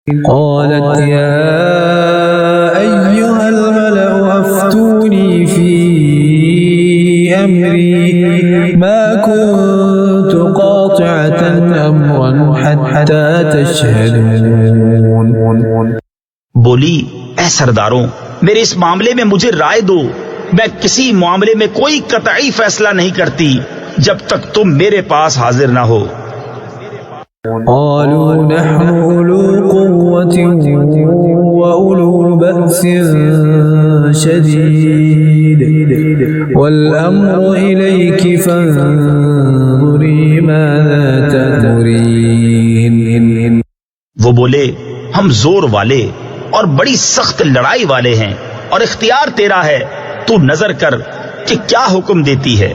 قالت يا أيها الملأ أفتوني في أمري ما كنت قاطعة أمرا حتى تشهدون. بولی اے سرداروں، میرے اس معاملے میں مجھے رائے دو. میں کسی معاملے میں کوئی قطعی فیصلہ نہیں کرتی جب تک تم میرے پاس حاضر نہ ہو. قالوا نحن أولو قوة وأولو بأس شديد والأمر إليك فانظري ماذا تأمرين. وہ بولے ہم زور والے اور بڑی سخت لڑائی والے ہیں اور اختیار تیرا ہے، تو نظر کر کہ کیا حکم دیتی ہے.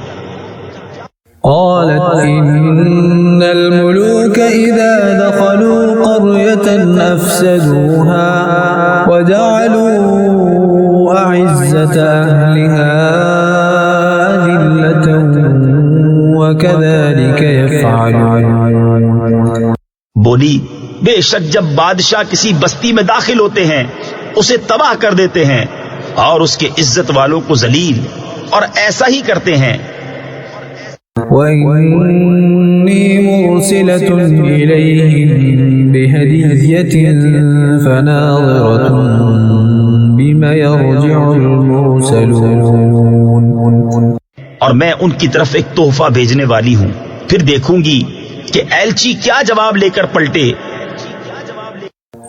قالت إن الملوك إذا دخلوا قرية أفسدوها وجعلوا أعزة أهلها أذلة وكذلك يفعلون. بولی بے شک جب بادشاہ کسی بستی میں داخل ہوتے ہیں اسے تباہ کر دیتے ہیں اور اس کے عزت والوں کو ذلیل، اور ایسا ہی کرتے ہیں. وَإِنِّي مُرْسِلَةٌ إِلَيْهِمْ بِهَدِيَّةٍ فَنَاظِرَةٌ بِمَ يَرْجِعُ الْمُرْسَلُونَ. اور میں ان کی طرف ایک تحفہ بھیجنے والی ہوں، پھر دیکھوں گی کہ ایلچی کیا جواب لے کر پلٹے.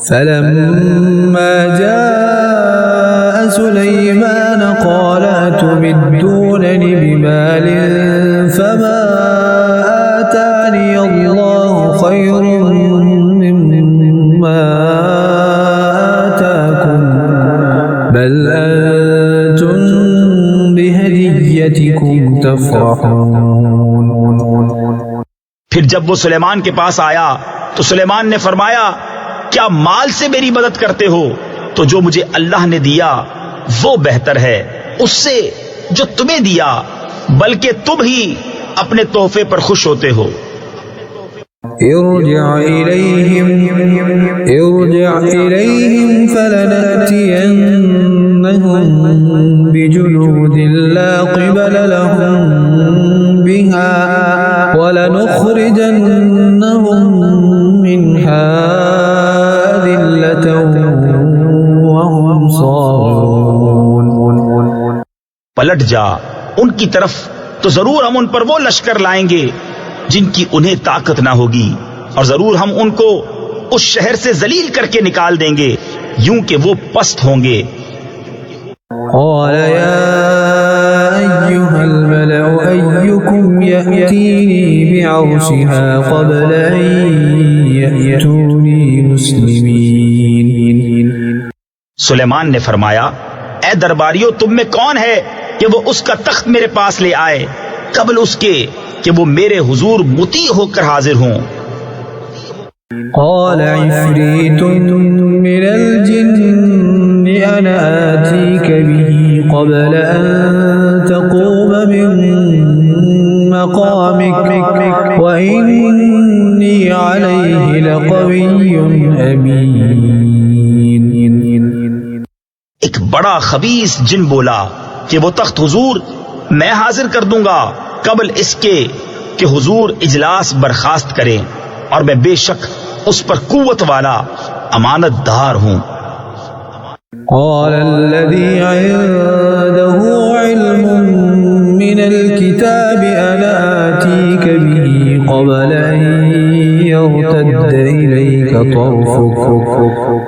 فَلَمَّا جَاءَ سُلَيْمَانَ قَالَ أَتُمِدُّونَنِ بِمَالٍ فَمَا آتَانِيَ اللَّهُ خَيْرٌ مِّمَّا آتَاكُمْ بَلْ أَنتُمْ بِهَدِيَّتِكُمْ تَفْرَحُونَ. پھر جب وہ سلیمان کے پاس آیا تو سلیمان نے فرمایا کیا مال سے میری مدد کرتے ہو؟ تو جو مجھے اللہ نے دیا وہ بہتر ہے اس سے جو تمہیں دیا، بلکہ تم ہی اپنے تحفے پر خوش ہوتے ہو. ارجع إليهم فلنأتينهم بجنود لا قبل لهم بها ولنخرجنهم منها أذلة وهم صاغرون. پلٹ جا ان کی طرف تو ضرور ہم ان پر وہ لشکر لائیں گے جن کی انہیں طاقت نہ ہوگی، اور ضرور ہم ان کو اس شہر سے ذلیل کر کے نکال دیں گے یوں کہ وہ پست ہوں گے. قال يا أيها الملأ أيكم يأتيني بعرشها قبل أن يأتوني مسلمين. سلیمان نے فرمایا اے درباریوں تم میں کون ہے کہ وہ اس کا تخت میرے پاس لے آئے قبل اس کے کہ وہ میرے حضور مطیع ہو کر حاضر ہوں. قال عفريت من الجن أنا آتيك به قبل أن تقوم من مقامك وإني عليه لقوي أمين. ایک بڑا خبیث جن بولا کہ وہ تخت حضور میں حاضر کر دوں گا قبل اس کے کہ حضور اجلاس برخاست کریں، اور میں بے شک اس پر قوت والا امانت دار ہوں. قال الذي عنده علم من الكتاب أنا آتيك به قبل أن يرتد إليك طرفك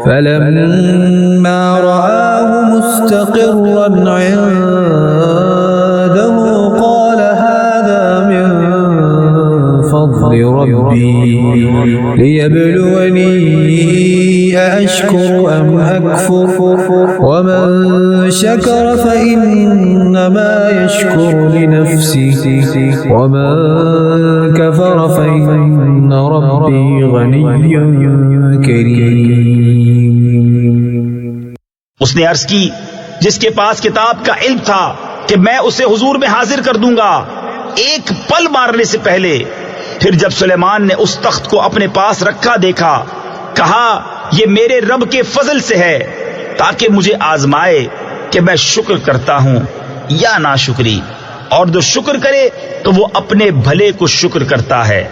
فلما رآه مستقرا عنده قال هذا من فضل ربي ليبلوني أأشكر أم أكفر ومن شكر فإنما يشكر لنفسه ومن كفر فإن ربي غني كريم. اس نے عرض کی جس کے پاس کتاب کا علم تھا کہ میں اسے حضور میں حاضر کر دوں گا ایک پل مارنے سے پہلے. پھر جب سلیمان نے اس تخت کو اپنے پاس رکھا دیکھا کہا یہ میرے رب کے فضل سے ہے تاکہ مجھے آزمائے کہ میں شکر کرتا ہوں یا ناشکری، اور جو شکر کرے تو وہ اپنے بھلے کو شکر کرتا ہے،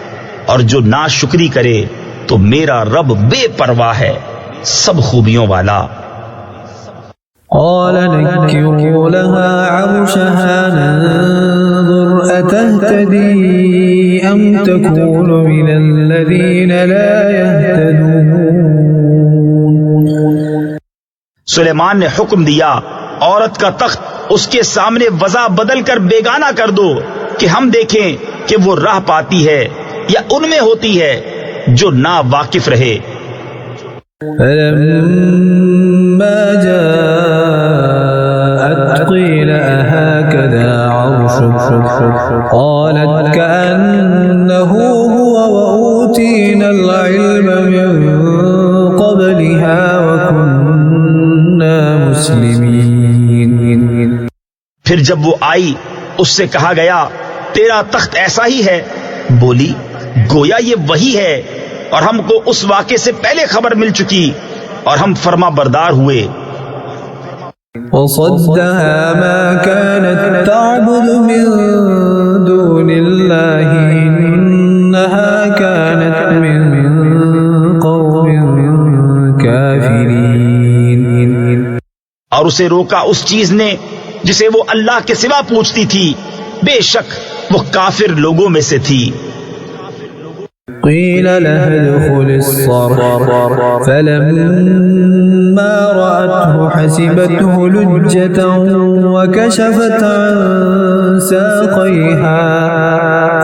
اور جو ناشکری کرے تو میرا رب بے پرواہ ہے، سب خوبیوں والا۔ قال نكروا لها عرشها ننظر أتهتدي أم تكون من الذين لا يهتدون۔ سلیمان نے حکم دیا عورت کا تخت اس کے سامنے وضع بدل کر بیگانہ کر دو کہ ہم دیکھیں کہ وہ راہ پاتی ہے یا ان میں ہوتی ہے جو نا واقف رہے۔ فلما جاءت قيل أهكذا عرشك قالت كأنه هو وأوتينا العلم من قبلها وكنا مسلمين۔ پھر جب وہ آئی اس سے کہا گیا تیرا تخت ایسا ہی ہے، بولی گویا یہ وہی ہے اور ہم کو اس واقعے سے پہلے خبر مل چکی اور ہم فرما بردار ہوئے۔ وصدها ما كانت تعبد من دون الله إنها كانت من قوم كافرين۔ اور اسے روکا اس چیز نے جسے وہ اللہ کے سوا پوچھتی تھی، بے شک وہ کافر لوگوں میں سے تھی۔ قيل لها ادخل الصرح فلما رأته حسبته لجة وكشفت عن ساقيها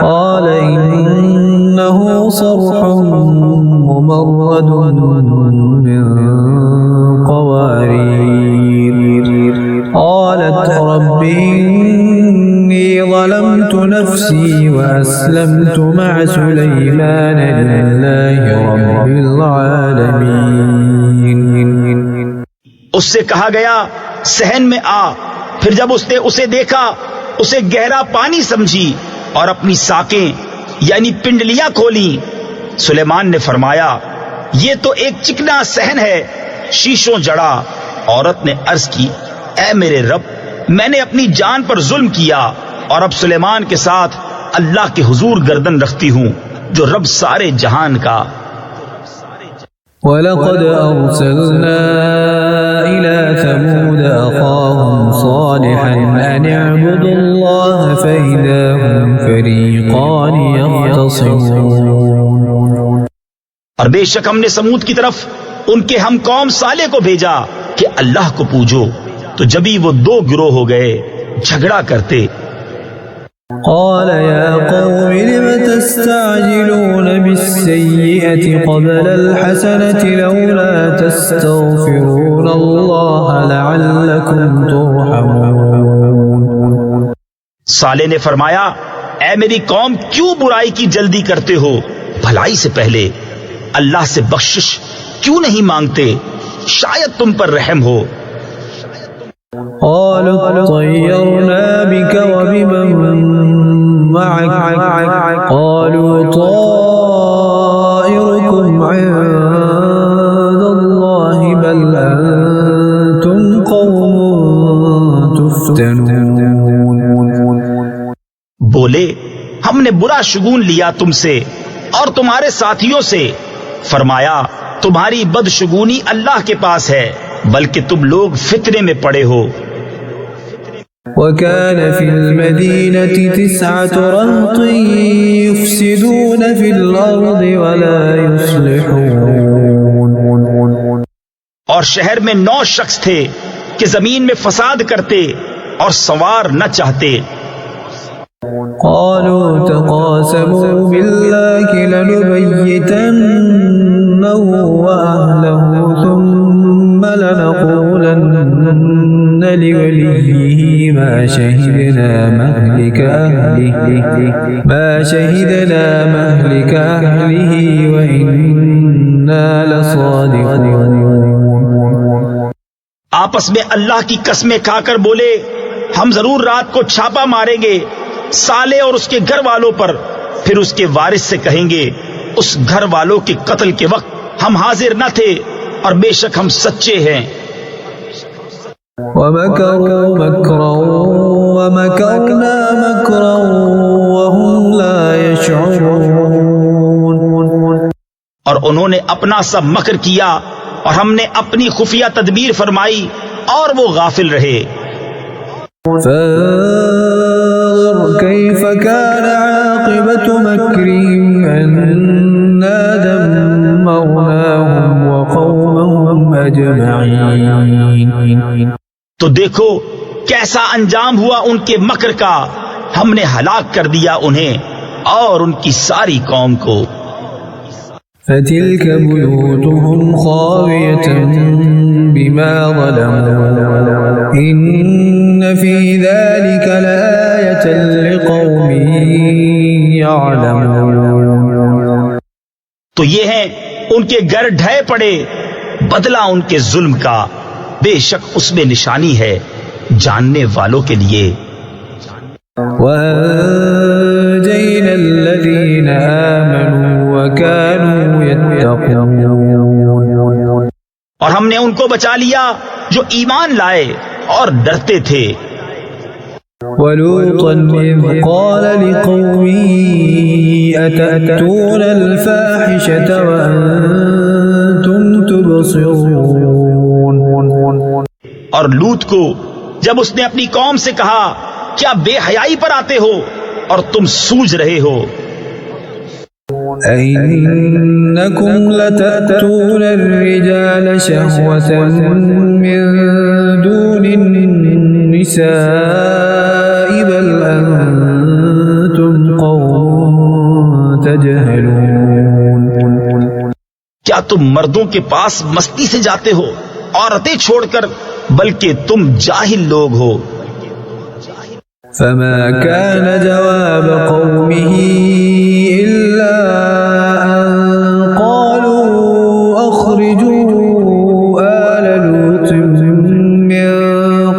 قال إنه صرح ممرد من قوارير قالت رب إني ظلمت نفسي وأسلمت مع سليمان لله رب العالمين۔ اس سے کہا گیا صحن میں آ، پھر جب اس نے اسے دیکھا اسے گہرا پانی سمجھی اور اپنی ساقیں یعنی پنڈلیاں کھولیں۔ سلیمان نے فرمایا یہ تو ایک چکنا صحن ہے شیشوں جڑا۔ عورت نے عرض کی اے میرے رب، میں نے اپنی جان پر ظلم کیا اور اب سلیمان کے ساتھ اللہ کے حضور گردن رکھتی ہوں جو رب سارے جہان کا۔ وَلَقَدْ أَرْسَلْنَا إِلَى ثَمُودَ أَخَاهُمْ صَالِحًا أَنِ اعْبُدُوا اللَّهَ فَإِذَا هُمْ فَرِيقَانِ يَخْتَصِمُونَ۔ اور بے شک ہم نے سمود کی طرف ان کے ہم قوم صالح کو بھیجا کہ اللہ کو پوجو، تو جبھی وہ دو گروہ ہو گئے جھگڑا کرتے۔ قال يا قوم لم تستعجلون بالسيئة قبل الحسنة لولا تستغفرون الله لعلكم ترحمون۔ صالح نے فرمایا اے میری قوم کیوں برائی کی جلدی کرتے ہو، بھلائی سے پہلے اللہ سے بخشش کیوں نہیں مانگتے، شاید تم پر رحم ہو۔ قالوا طيرنا بك وبمن معك قالوا طائركم عند الله بل أنتم قوم تفتنون۔ بولے ہم نے برا شگون لیا تم سے اور تمہارے ساتھیوں سے، فرمایا تمہاری بدشگونی اللہ کے پاس ہے بلکہ تم لوگ فتنے میں پڑے ہو۔ وكان في المدينة 9 رهط يفسدون في الأرض ولا يصلحون۔ اور شہر میں 9 شخص تھے کہ زمین میں فساد کرتے اور سنوار نہ چاہتے۔ قالوا تقاسموا بالله لنبيتنه وأهله ثم لنقولن لوليه ما شهدنا مهلك أهله وإنا لصادقون۔ آپس میں اللہ کی قسمیں کھا کر بولے ہم ضرور رات کو چھاپا ماریں گے صالح اور اس کے گھر والوں پر، پھر اس کے وارث سے کہیں گے اس گھر والوں کے قتل کے وقت ہم حاضر نہ تھے اور بے شک ہم سچے ہیں۔ وَمَكَرُوا مَكْرًا وَمَكَرْنَا مَكْرًا وَهُمْ لَا يَشْعُرُونَ۔ اور انہوں نے اپنا سب مکر کیا اور ہم نے اپنی خفیہ تدبیر فرمائی اور وہ غافل رہے۔ فانظر كيف كان عاقبة مكرهم أنا دمرناهم وقومهم أجمعين۔ تو دیکھو کیسا انجام ہوا ان کے مکر کا، ہم نے ہلاک کر دیا انہیں اور ان کی ساری قوم کو۔ فتلك بيوتهم خاوية بما ظلموا إن في ذلك لآية لقوم يعلمون۔ تو یہ ہیں ان کے گھر ڈھے پڑے، بدلہ ان کے ظلم کا، بے شک اس میں نشانی ہے جاننے والوں کے لیے۔ وَأَنجَيْنَا الَّذِينَ آمَنُوا وَكَانُوا يَتَّقُونَ۔ اور ہم نے ان کو بچا لیا جو ایمان لائے اور ڈرتے تھے۔ وَلُوطًا إِذْ قَالَ لِقَوْمِهِ أَتَأْتُونَ الْفَاحِشَةَ وَأَنْتُمْ تُبْصِرُونَ۔ اور لوط کو جب اس نے اپنی قوم سے کہا کیا بے حیائی پر آتے ہو اور تم سوجھ رہے ہو؟ أَإِنَّكُمْ لَتَأْتُونَ الرِّجَالَ شَهْوَةً مِّن دُونِ النِّسَاءِ بَلْ أَنْتُمْ قَوْمٌ تَجْهَلُونَ۔ کیا تم مردوں کے پاس مستی سے جاتے ہو عورتیں چھوڑ کر، بلکہ تم جاہل لوگ ہو۔ فما كان جواب قومه إلا أن قالوا أخرجوا آل لوط من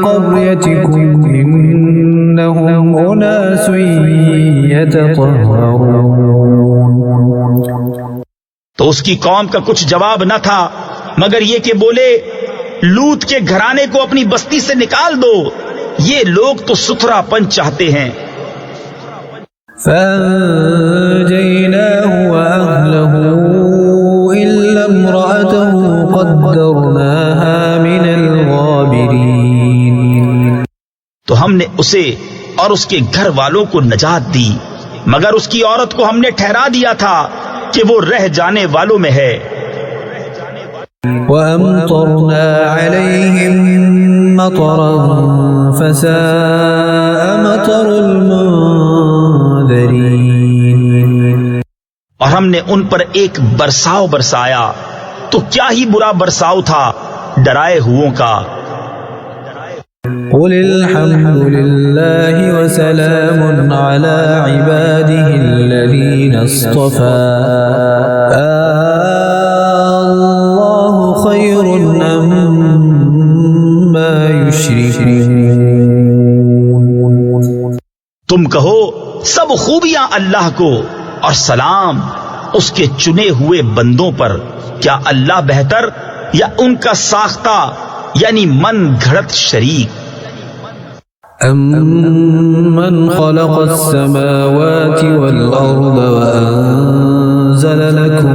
قريتكم إنهم أناس يتطهرون۔ تو اس کی قوم کا کچھ جواب نہ تھا مگر یہ کہ بولے لوط کے گھرانے کو اپنی بستی سے نکال دو، یہ لوگ تو ستھرا پن چاہتے ہیں۔ فَأَنْجَيْنَاهُ وَأَهْلَهُ إِلَّا امْرَأَتَهُ قَدَّرْنَاهَا مِنَ الْغَابِرِينَ۔ تو ہم نے اسے اور اس کے گھر والوں کو نجات دی، مگر اس کی عورت کو ہم نے ٹھہرا دیا تھا کہ وہ رہ جانے والوں میں ہے۔ وَأَمْطَرْنَا عَلَيْهِمْ مَطَرًا فَسَاءَ مَطَرُ الْمُنذَرِينَ۔ اور ہم نے ان پر ایک برساؤ برسایا تو کیا ہی برا برساؤ تھا ڈرائے ہووں کا۔ قُلِ الْحَمْدُ لِلَّهِ وَسَلَامٌ عَلَى عِبَادِهِ الَّذِينَ اصْطَفَى اللَّهُ خَيْرٌ أَمَّا يُشْرِكُونَ۔ تم کہو سب خوبیاں اللہ کو اور سلام اس کے چنے ہوئے بندوں پر، کیا اللہ بہتر یا ان کا ساختہ یعنی من گھڑت شریک؟ أَمَّنْ خَلَقَ السَّمَاوَاتِ وَالْأَرْضَ وَأَنزَلَ لَكُم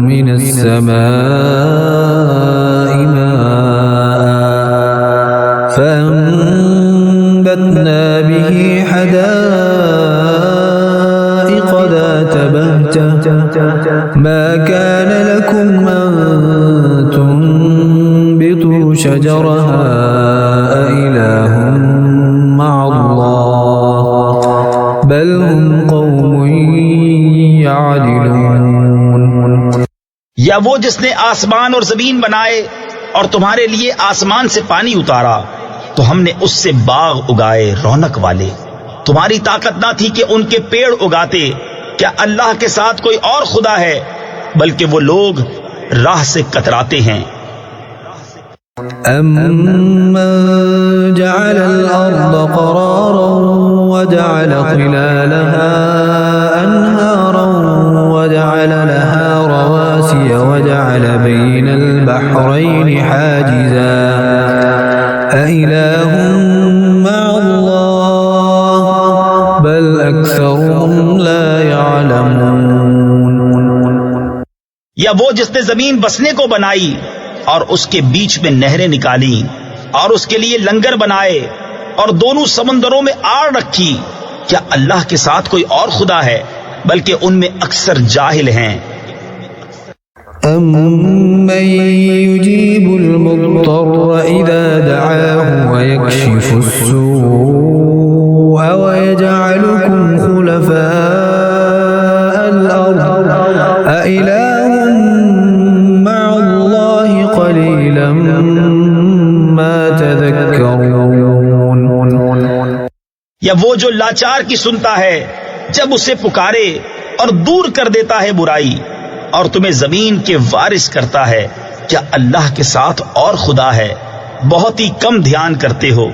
مِّنَ السَّمَاءِ مَاءً فَأَنبَتْنَا بِهِ حَدَائِقَ ذَاتَ بَهْجَةٍ مَا كَانَ لَكُمْ أَن تُنبِتُوا شَجَرَهَا أَإِلَٰهٌ مع الله بل هم قوم يعدلون۔ یا وہ جس نے آسمان اور زمین بنائے اور تمہارے لیے آسمان سے پانی اتارا تو ہم نے اس سے باغ اگائے رونق والے، تمہاری طاقت نہ تھی کہ ان کے پیڑ اگاتے، کیا اللہ کے ساتھ کوئی اور خدا ہے؟ بلکہ وہ لوگ راہ سے کتراتے ہیں۔ أَمَّنْ جَعَلَ الْأَرْضَ قَرَارًا وَجَعَلَ خِلَالَهَا أَنْهَارًا وَجَعَلَ لَهَا رواسي وجعل بين البحرين حاجزا أإله مع الله بل أكثرهم لا يعلمون. یا وہ جس نے زمین بسنے کو بنائی اور اس کے بیچ میں نہریں نکالی اور اس کے لیے لنگر بنائے اور دونوں سمندروں میں آڑ رکھی، کیا اللہ کے ساتھ کوئی اور خدا ہے؟ بلکہ ان میں اکثر جاہل ہیں. أَمَّن يُجِيبُ الْمُضْطَرَّ إِذَا دَعَاهُ وَيَكْشِفُ السُّوءَ وَيَجْعَلُكُمْ خُلَفَاءَ الْأَرْضِ أَإِلَٰهٌ مَّعَ اللَّهِ قَلِيلًا مَّا تَذَكَّرُونَ. یا وہ جو لاچار کی سنتا ہے جب اسے پکارے اور دور کر دیتا ہے برائی اور تمہیں زمین کے وارث کرتا ہے، کیا اللہ کے ساتھ اور خدا ہے؟ بہت ہی کم دھیان کرتے ہو.